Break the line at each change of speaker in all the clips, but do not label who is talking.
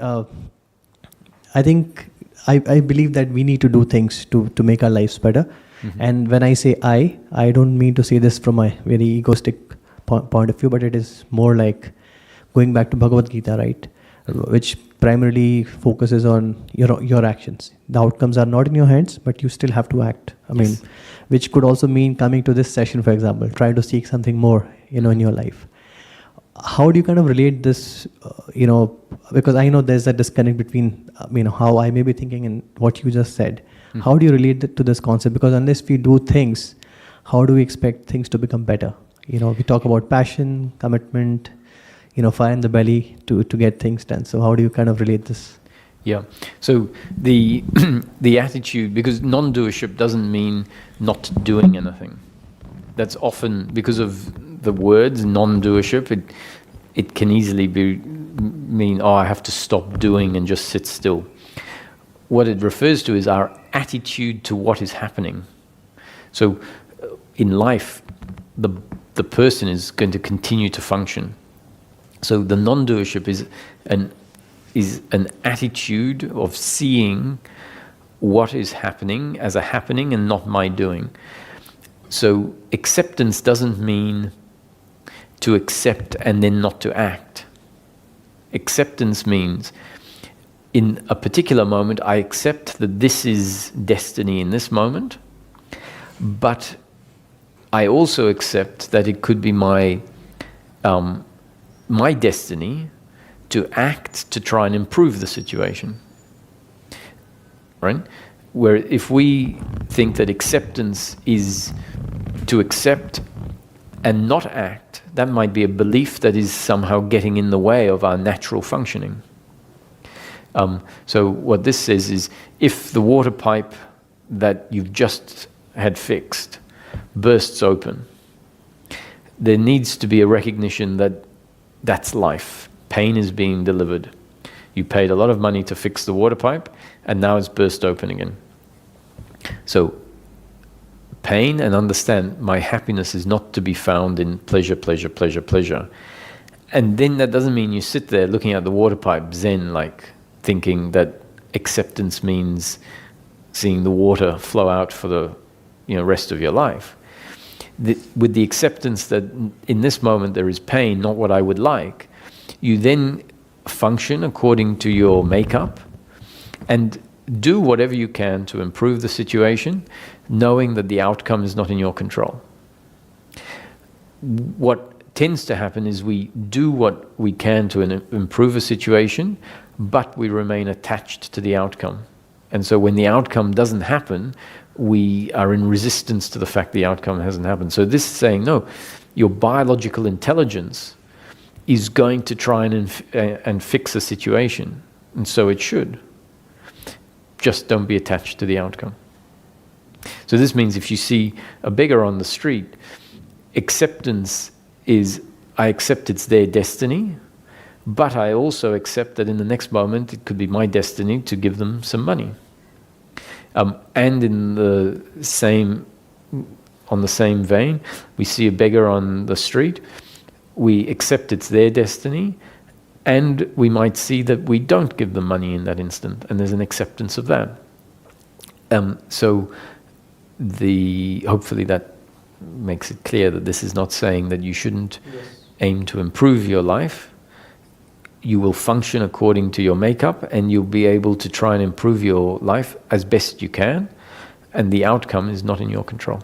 I think I believe that we need to do things to make our lives better. And when I say I don't mean to say this from my very egoistic point of view, but it is more like going back to Bhagavad Gita, right? Which primarily focuses on your actions. The outcomes are not in your hands, but you still have to act. I mean, which could also mean coming to this session, for example, try to seek something more, in your life. How do you kind of relate this, because I know there's a disconnect between, how I may be thinking and what you just said. How do you relate to this concept? Because unless we do things, how do we expect things to become better? We talk about passion, commitment, fire in the belly to get things done. So how do you kind of relate this?
Yeah. So the attitude, because non-doership doesn't mean not doing anything. That's often, because of the words non-doership, it can easily mean, I have to stop doing and just sit still. What it refers to is our attitude to what is happening. So in life, the person is going to continue to function. So the non-doership is an attitude of seeing what is happening as a happening and not my doing. So acceptance doesn't mean to accept and then not to act. Acceptance means, in a particular moment, I accept that this is destiny in this moment, but I also accept that it could be my destiny to act to try and improve the situation. Right? Where if we think that acceptance is to accept and not act, that might be a belief that is somehow getting in the way of our natural functioning. So what this says is, if the water pipe that you've just had fixed bursts open, there needs to be a recognition that that's life. Pain is being delivered. You paid a lot of money to fix the water pipe, and now it's burst open again. So pain, and understand my happiness is not to be found in pleasure, pleasure, pleasure, pleasure. And then that doesn't mean you sit there looking at the water pipe zen, like thinking that acceptance means seeing the water flow out for the rest of your life. With the acceptance that in this moment there is pain, not what I would like, you then function according to your makeup and do whatever you can to improve the situation, knowing that the outcome is not in your control. What tends to happen is we do what we can to improve a situation, but we remain attached to the outcome. And so when the outcome doesn't happen, we are in resistance to the fact the outcome hasn't happened. So this is saying, no, your biological intelligence is going to try and fix a situation. And so it should. Just don't be attached to the outcome. So this means if you see a beggar on the street, acceptance is, I accept it's their destiny, but I also accept that in the next moment it could be my destiny to give them some money. And in the same vein, we see a beggar on the street, we accept it's their destiny, and we might see that we don't give them money in that instant, and there's an acceptance of that. So hopefully that makes it clear that this is not saying that you shouldn't aim to improve your life. You will function according to your makeup, and you'll be able to try and improve your life as best you can, and the outcome is not in your control.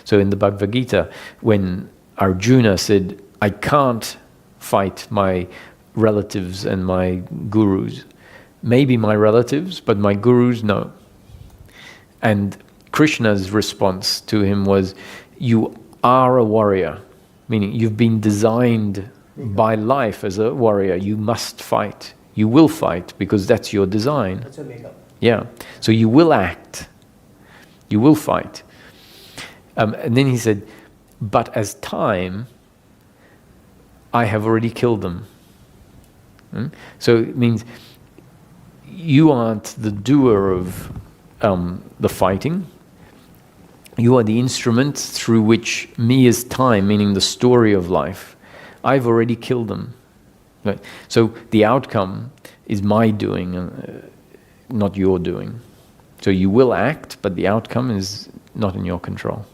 So in the Bhagavad Gita, when Arjuna said, I can't fight my relatives and my gurus. Maybe my relatives, but my gurus, no. And Krishna's response to him was, you are a warrior, meaning you've been designed by life as a warrior. You must fight. You will fight because that's your design.
That's your makeup.
Yeah. So you will act. You will fight. And then he said, but as time, I have already killed them. So it means you aren't the doer of the fighting. You are the instrument through which me as time, meaning the story of life, I've already killed them. Right? So the outcome is my doing, not your doing. So you will act, but the outcome is not in your control.